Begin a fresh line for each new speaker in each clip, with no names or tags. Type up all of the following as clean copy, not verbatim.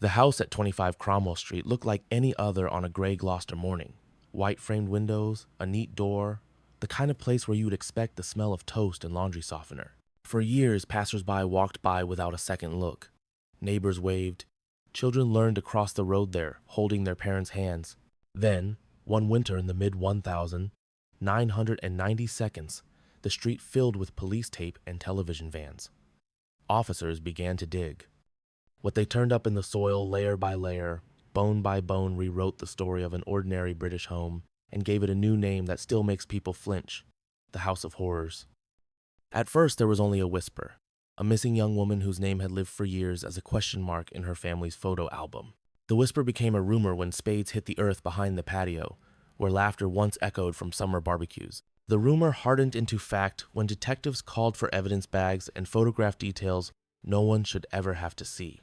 The house at 25 Cromwell Street looked like any other on a gray Gloucester morning. White framed windows, a neat door, the kind of place where you would expect the smell of toast and laundry softener. For years, passersby walked by without a second look. Neighbors waved. Children learned to cross the road there, holding their parents' hands. Then, one winter in the mid-1990s, the street filled with police tape and television vans. Officers began to dig. What they turned up in the soil, layer by layer, bone by bone, rewrote the story of an ordinary British home and gave it a new name that still makes people flinch: the House of Horrors. At first, there was only a whisper, a missing young woman whose name had lived for years as a question mark in her family's photo album. The whisper became a rumor when spades hit the earth behind the patio, where laughter once echoed from summer barbecues. The rumor hardened into fact when detectives called for evidence bags and photographed details no one should ever have to see.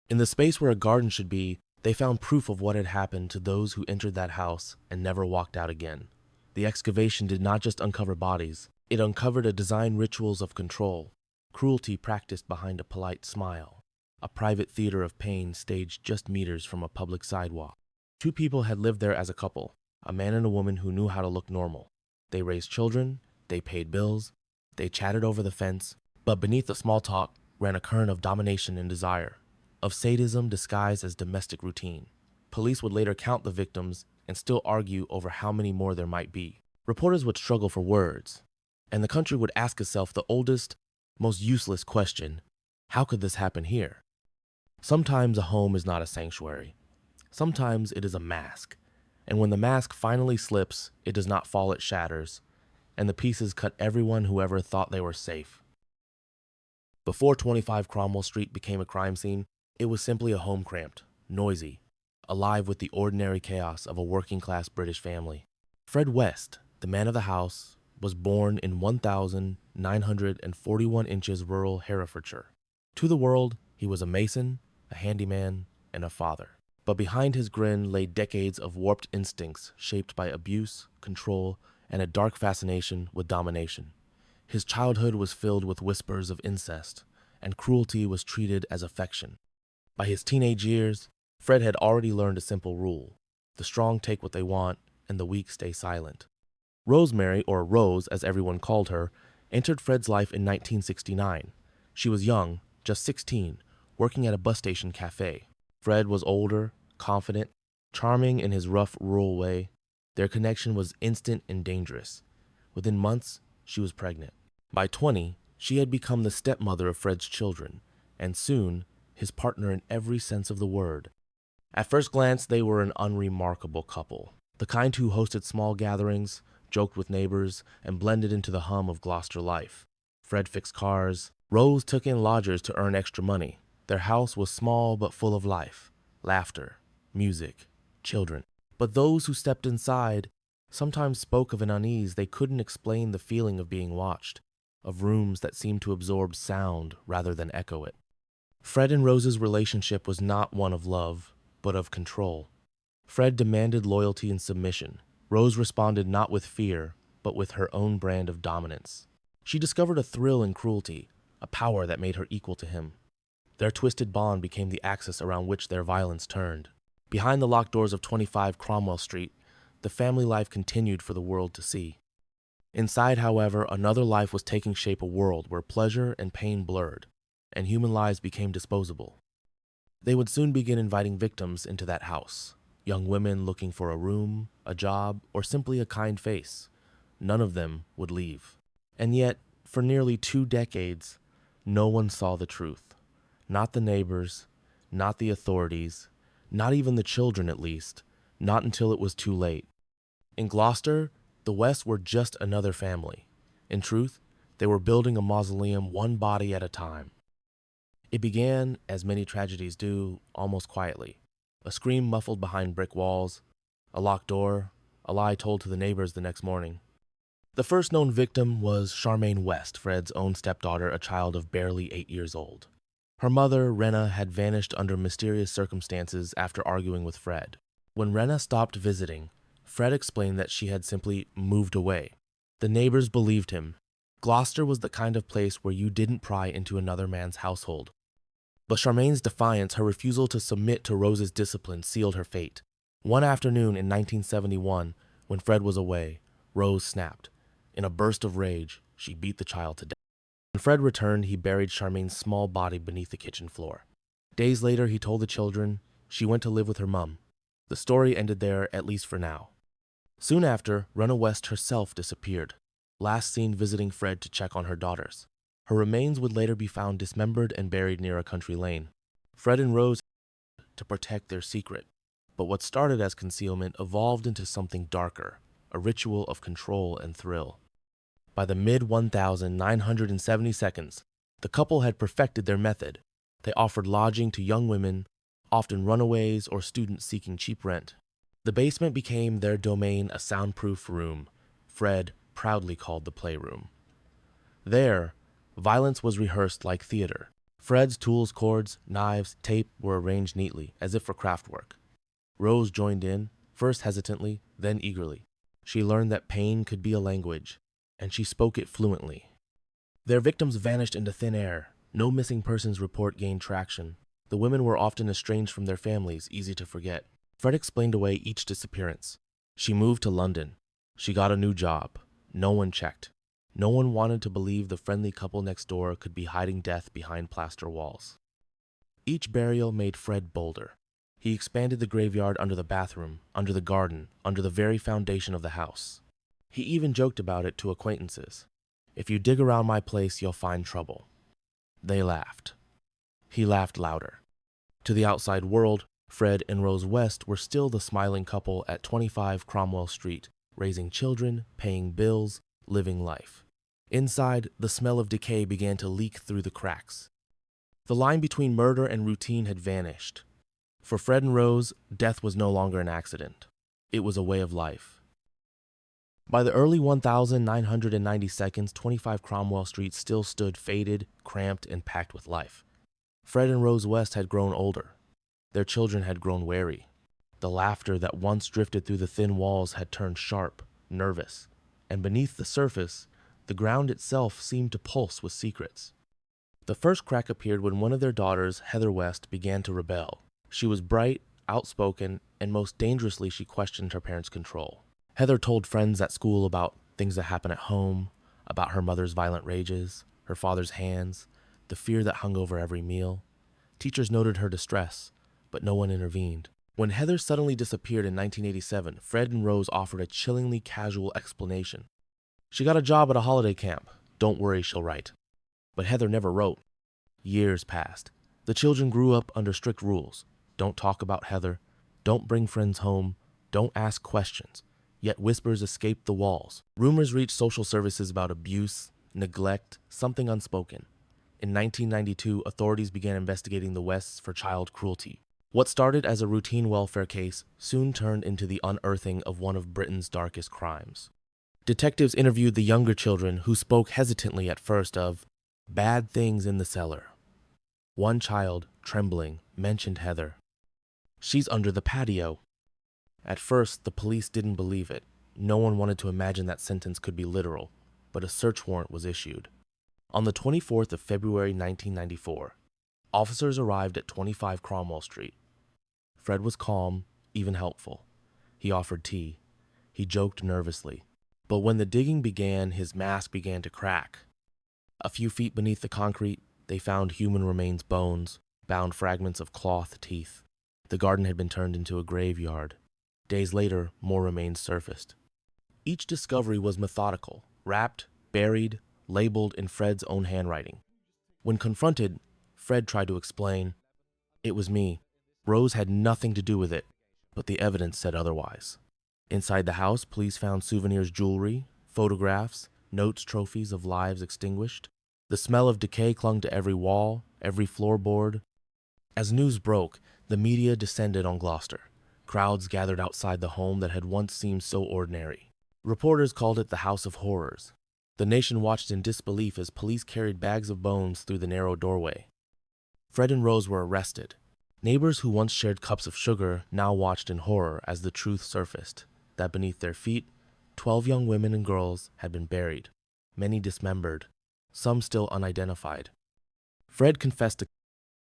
In the space where a garden should be, they found proof of what had happened to those who entered that house and never walked out again. The excavation did not just uncover bodies, it uncovered a design rituals of control, cruelty practiced behind a polite smile, a private theater of pain staged just meters from a public sidewalk. Two people had lived there as a couple, a man and a woman who knew how to look normal. They raised children, they paid bills, they chatted over the fence, but beneath the small talk ran a current of domination and desire, of sadism disguised as domestic routine. Police would later count the victims and still argue over how many more there might be. Reporters would struggle for words, and the country would ask itself the oldest, most useless question: how could this happen here? Sometimes a home is not a sanctuary. Sometimes it is a mask, and when the mask finally slips, it does not fall, it shatters, and the pieces cut everyone who ever thought they were safe. Before 25 Cromwell Street became a crime scene, it was simply a home cramped, noisy, alive with the ordinary chaos of a working-class British family. Fred West, the man of the house, was born in 1,941 inches rural Herefordshire. To the world, he was a mason, a handyman, and a father. But behind his grin lay decades of warped instincts shaped by abuse, control, and a dark fascination with domination. His childhood was filled with whispers of incest, and cruelty was treated as affection. By his teenage years, Fred had already learned a simple rule: the strong take what they want, and the weak stay silent. Rosemary, or Rose as everyone called her, entered Fred's life in 1969. She was young, just 16, working at a bus station cafe. Fred was older, confident, charming in his rough rural way. Their connection was instant and dangerous. Within months, she was pregnant. By 20, she had become the stepmother of Fred's children, and soon, his partner in every sense of the word. At first glance, they were an unremarkable couple, the kind who hosted small gatherings, joked with neighbors, and blended into the hum of Gloucester life. Fred fixed cars. Rose took in lodgers to earn extra money. Their house was small but full of life, laughter, music, children. But those who stepped inside sometimes spoke of an unease they couldn't explain, the feeling of being watched, of rooms that seemed to absorb sound rather than echo it. Fred and Rose's relationship was not one of love, but of control. Fred demanded loyalty and submission. Rose responded not with fear, but with her own brand of dominance. She discovered a thrill in cruelty, a power that made her equal to him. Their twisted bond became the axis around which their violence turned. Behind the locked doors of 25 Cromwell Street, the family life continued for the world to see. Inside, however, another life was taking shape, a world where pleasure and pain blurred, and human lives became disposable. They would soon begin inviting victims into that house. Young women looking for a room, a job, or simply a kind face. None of them would leave. And yet, for nearly 2 decades, no one saw the truth. Not the neighbors, not the authorities, not even the children at least, not until it was too late. In Gloucester, the Wests were just another family. In truth, they were building a mausoleum one body at a time. It began, as many tragedies do, almost quietly. A scream muffled behind brick walls, a locked door, a lie told to the neighbors the next morning. The first known victim was Charmaine West, Fred's own stepdaughter, a child of barely 8 years old. Her mother, Renna, had vanished under mysterious circumstances after arguing with Fred. When Renna stopped visiting, Fred explained that she had simply moved away. The neighbors believed him. Gloucester was the kind of place where you didn't pry into another man's household. But Charmaine's defiance, her refusal to submit to Rose's discipline, sealed her fate. One afternoon in 1971, when Fred was away, Rose snapped. In a burst of rage, she beat the child to death. When Fred returned, he buried Charmaine's small body beneath the kitchen floor. Days later, he told the children she went to live with her mum. The story ended there, at least for now. Soon after, Ronna West herself disappeared, last seen visiting Fred to check on her daughters. Her remains would later be found dismembered and buried near a country lane. Fred and Rose to protect their secret, but what started as concealment evolved into something darker, a ritual of control and thrill. By the mid-1970s, the couple had perfected their method. They offered lodging to young women, often runaways or students seeking cheap rent. The basement became their domain, a soundproof room Fred proudly called the playroom. There, violence was rehearsed like theater. Fred's tools, cords, knives, tape were arranged neatly, as if for craftwork. Rose joined in, first hesitantly, then eagerly. She learned that pain could be a language, and she spoke it fluently. Their victims vanished into thin air. No missing persons report gained traction. The women were often estranged from their families, easy to forget. Fred explained away each disappearance. She moved to London. She got a new job. No one checked. No one wanted to believe the friendly couple next door could be hiding death behind plaster walls. Each burial made Fred bolder. He expanded the graveyard under the bathroom, under the garden, under the very foundation of the house. He even joked about it to acquaintances. "If you dig around my place, you'll find trouble." They laughed. He laughed louder. To the outside world, Fred and Rose West were still the smiling couple at 25 Cromwell Street, raising children, paying bills, living life. Inside, the smell of decay began to leak through the cracks. The line between murder and routine had vanished. For Fred and Rose, death was no longer an accident. It was a way of life. By the early 1992s, 25 Cromwell Street still stood faded, cramped, and packed with life. Fred and Rose West had grown older. Their children had grown wary. The laughter that once drifted through the thin walls had turned sharp, nervous, and beneath the surface, the ground itself seemed to pulse with secrets. The first crack appeared when one of their daughters, Heather West, began to rebel. She was bright, outspoken, and most dangerously she questioned her parents' control. Heather told friends at school about things that happened at home, about her mother's violent rages, her father's hands, the fear that hung over every meal. Teachers noted her distress, but no one intervened. When Heather suddenly disappeared in 1987, Fred and Rose offered a chillingly casual explanation. "She got a job at a holiday camp. Don't worry, she'll write." But Heather never wrote. Years passed. The children grew up under strict rules. Don't talk about Heather. Don't bring friends home. Don't ask questions. Yet whispers escaped the walls. Rumors reached social services about abuse, neglect, something unspoken. In 1992, authorities began investigating the Wests for child cruelty. What started as a routine welfare case soon turned into the unearthing of one of Britain's darkest crimes. Detectives interviewed the younger children, who spoke hesitantly at first of bad things in the cellar. One child, trembling, mentioned Heather. "She's under the patio." At first, the police didn't believe it. No one wanted to imagine that sentence could be literal, but a search warrant was issued. On the 24th of February 1994, officers arrived at 25 Cromwell Street. Fred was calm, even helpful. He offered tea. He joked nervously. But when the digging began, his mask began to crack. A few feet beneath the concrete, they found human remains, bones, bound fragments of cloth, teeth. The garden had been turned into a graveyard. Days later, more remains surfaced. Each discovery was methodical, wrapped, buried, labeled in Fred's own handwriting. When confronted, Fred tried to explain, "It was me. Rose had nothing to do with it," but the evidence said otherwise. Inside the house, police found souvenirs, jewelry, photographs, notes, trophies of lives extinguished. The smell of decay clung to every wall, every floorboard. As news broke, the media descended on Gloucester. Crowds gathered outside the home that had once seemed so ordinary. Reporters called it the House of Horrors. The nation watched in disbelief as police carried bags of bones through the narrow doorway. Fred and Rose were arrested. Neighbors who once shared cups of sugar now watched in horror as the truth surfaced, that beneath their feet, 12 young women and girls had been buried, many dismembered, some still unidentified. Fred confessed to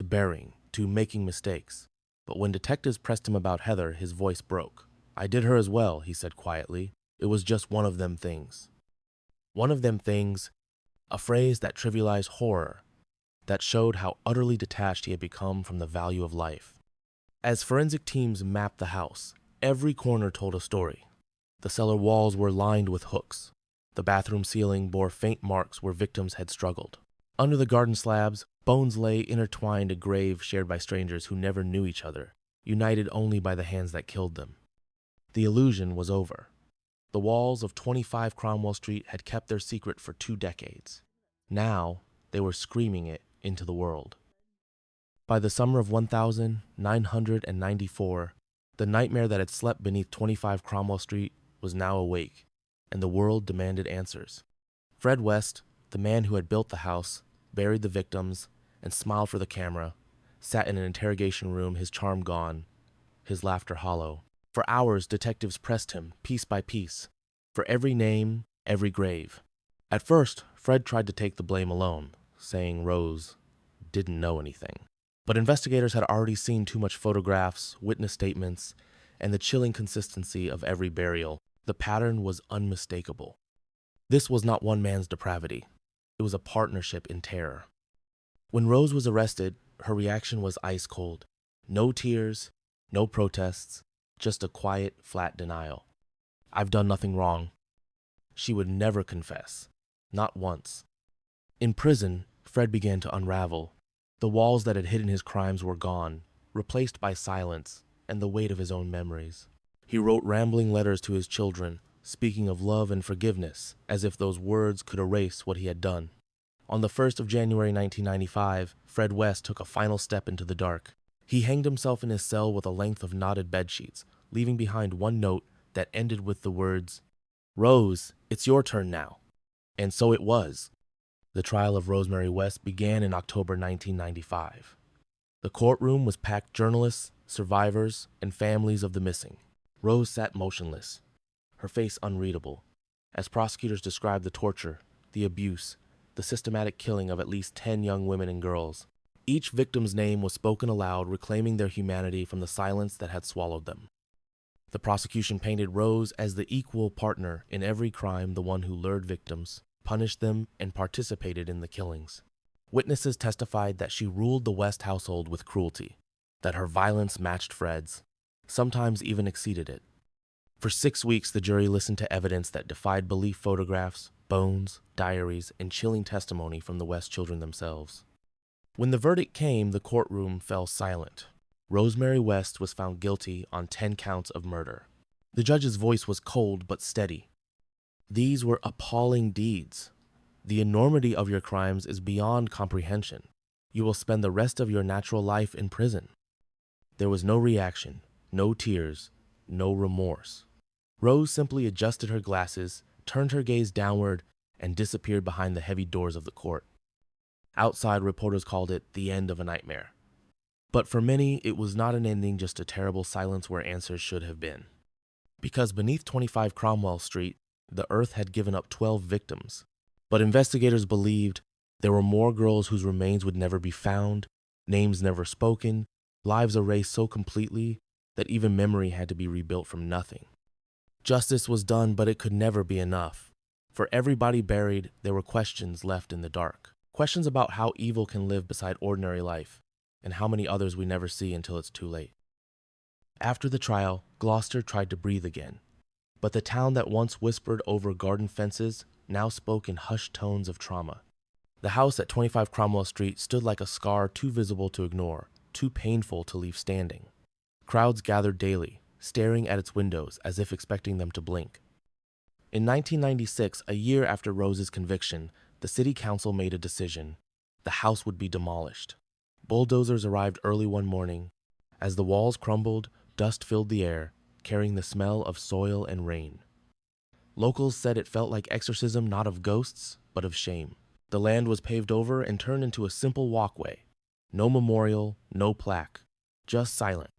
to burying, to making mistakes. But when detectives pressed him about Heather, his voice broke. "I did her as well," he said quietly. "It was just one of them things." One of them things, a phrase that trivialized horror, that showed how utterly detached he had become from the value of life. As forensic teams mapped the house, every corner told a story. The cellar walls were lined with hooks. The bathroom ceiling bore faint marks where victims had struggled. Under the garden slabs, bones lay intertwined, a grave shared by strangers who never knew each other, united only by the hands that killed them. The illusion was over. The walls of 25 Cromwell Street had kept their secret for 2 decades. Now, they were screaming it into the world. By the summer of 1994, the nightmare that had slept beneath 25 Cromwell Street was now awake, and the world demanded answers. Fred West, the man who had built the house, buried the victims, and smiled for the camera, sat in an interrogation room, his charm gone, his laughter hollow. For hours, detectives pressed him, piece by piece, for every name, every grave. At first, Fred tried to take the blame alone, saying Rose didn't know anything. But investigators had already seen too much photographs, witness statements, and the chilling consistency of every burial. The pattern was unmistakable. This was not one man's depravity. It was a partnership in terror. When Rose was arrested, her reaction was ice cold. No tears, no protests, just a quiet, flat denial. "I've done nothing wrong." She would never confess. Not once. In prison, Fred began to unravel. The walls that had hidden his crimes were gone, replaced by silence and the weight of his own memories. He wrote rambling letters to his children, speaking of love and forgiveness, as if those words could erase what he had done. On the 1st of January 1995, Fred West took a final step into the dark. He hanged himself in his cell with a length of knotted bedsheets, leaving behind one note that ended with the words, "Rose, it's your turn now." And so it was. The trial of Rosemary West began in October 1995. The courtroom was packed journalists, survivors, and families of the missing. Rose sat motionless, her face unreadable, as prosecutors described the torture, the abuse, the systematic killing of at least 10 young women and girls. Each victim's name was spoken aloud, reclaiming their humanity from the silence that had swallowed them. The prosecution painted Rose as the equal partner in every crime, the one who lured victims, punished them, and participated in the killings. Witnesses testified that she ruled the West household with cruelty, that her violence matched Fred's, sometimes even exceeded it. For 6 weeks, the jury listened to evidence that defied belief: photographs, bones, diaries, and chilling testimony from the West children themselves. When the verdict came, the courtroom fell silent. Rosemary West was found guilty on 10 counts of murder. The judge's voice was cold but steady. "These were appalling deeds. The enormity of your crimes is beyond comprehension. You will spend the rest of your natural life in prison." There was no reaction, no tears, no remorse. Rose simply adjusted her glasses, turned her gaze downward, and disappeared behind the heavy doors of the court. Outside, reporters called it the end of a nightmare. But for many, it was not an ending, just a terrible silence where answers should have been. Because beneath 25 Cromwell Street, the earth had given up 12 victims. But investigators believed there were more girls whose remains would never be found, names never spoken, lives erased so completely that even memory had to be rebuilt from nothing. Justice was done, but it could never be enough. For every body buried, there were questions left in the dark. Questions about how evil can live beside ordinary life, and how many others we never see until it's too late. After the trial, Gloucester tried to breathe again. But the town that once whispered over garden fences now spoke in hushed tones of trauma. The house at 25 Cromwell Street stood like a scar too visible to ignore, too painful to leave standing. Crowds gathered daily, staring at its windows as if expecting them to blink. In 1996, a year after Rose's conviction, the city council made a decision. The house would be demolished. Bulldozers arrived early one morning. As the walls crumbled, dust filled the air, carrying the smell of soil and rain. Locals said it felt like exorcism, not of ghosts, but of shame. The land was paved over and turned into a simple walkway. No memorial, no plaque, just silence.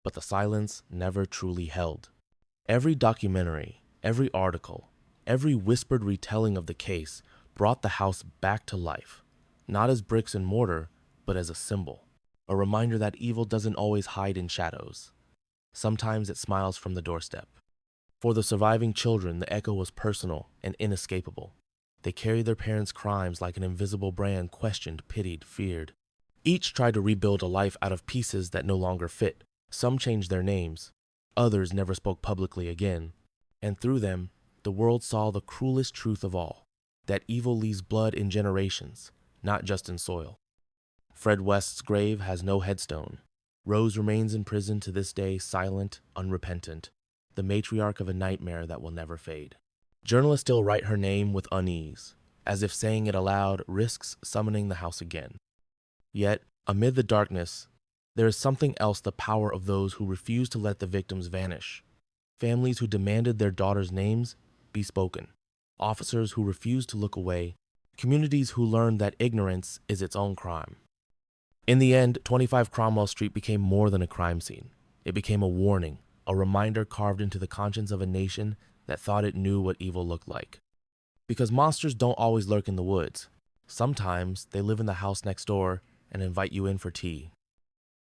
But the silence never truly held. Every documentary, every article, every whispered retelling of the case brought the house back to life, not as bricks and mortar, but as a symbol. a reminder that evil doesn't always hide in shadows. Sometimes it smiles from the doorstep. For the surviving children, the echo was personal and inescapable. They carried their parents' crimes like an invisible brand, questioned, pitied, feared. Each tried to rebuild a life out of pieces that no longer fit. Some changed their names. Others never spoke publicly again. And through them, the world saw the cruelest truth of all, that evil leaves blood in generations, not just in soil. Fred West's grave has no headstone. Rose remains in prison to this day, silent, unrepentant, the matriarch of a nightmare that will never fade. Journalists still write her name with unease, as if saying it aloud risks summoning the house again. Yet, amid the darkness, there is something else: the power of those who refuse to let the victims vanish. Families who demanded their daughters' names be spoken. Officers who refused to look away. Communities who learned that ignorance is its own crime. In the end, 25 Cromwell Street became more than a crime scene. It became a warning, a reminder carved into the conscience of a nation that thought it knew what evil looked like. Because monsters don't always lurk in the woods. Sometimes they live in the house next door and invite you in for tea.